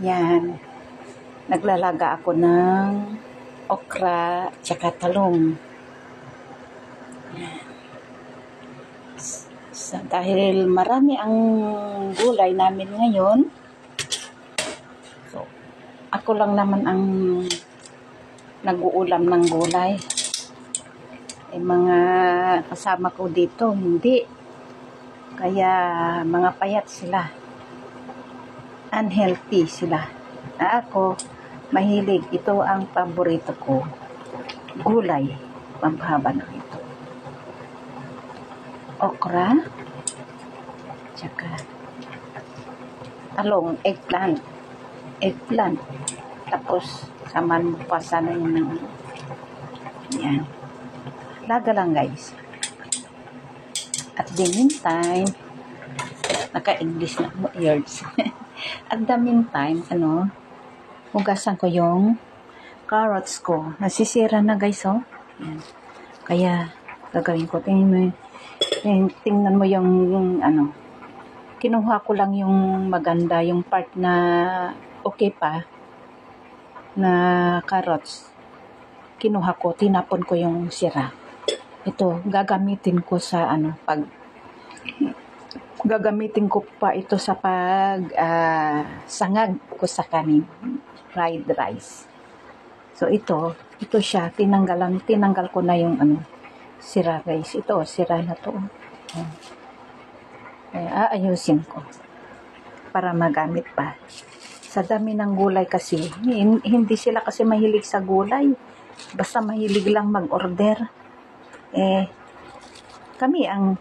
Yan. Naglalaga ako ng okra tsaka talong. Yan. Dahil marami ang gulay namin ngayon, so ako lang naman ang nag-uulam ng gulay. Mga kasama ko dito, hindi. Kaya mga payat sila. Unhealthy sila. Ako, mahilig. Ito ang paborito ko. Gulay. Pampahaba na ito. Okra. Tsaka talong, eggplant. Tapos, saman pa sana yun ng yan. Laga lang guys. At the meantime, naka-English na words. At the meantime, hugasan ko yung carrots ko. Nasisira na guys, oh. Yan. Kaya, gagawin ko. Tingnan mo yung kinuha ko lang yung maganda, yung part na okay pa, na carrots. Kinuha ko, tinapon ko yung sira. Ito, gagamitin ko sa gagamitin ko pa ito sa sangag ko sa kanin, fried rice. So ito siya, tinanggal ko na yung sira guys. Ito, sira na to. Aayusin ko para magamit pa. Sa dami ng gulay kasi, hindi sila kasi mahilig sa gulay. Basta mahilig lang mag-order. Kami ang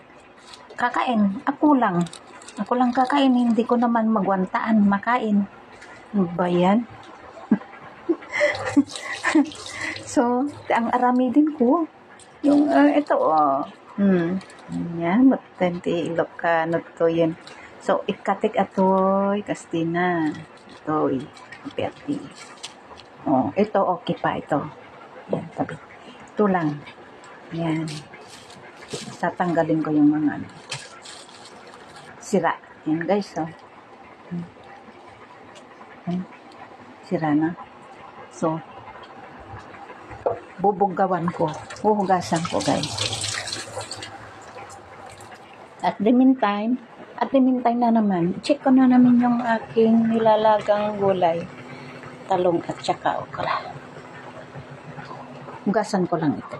kakain. Ako lang kakain. Hindi ko naman magwantaan makain. Ba yan? So, ang arami din ko. Yung, ito, yan, matenti ilok ka, to yun. So, ikatik atoy, kastina. Itoy, peti. Ito, okay pa, ito. Yan, tabi. Ito lang. Yan. Tatanggalin ko yung mga sira. Yan guys, sira na. So, bubugawan ko. Huhugasan ko guys. At the meantime na naman, check ko na namin yung aking nilalagang gulay. Talong at saka okra. Hugasan ko lang ito.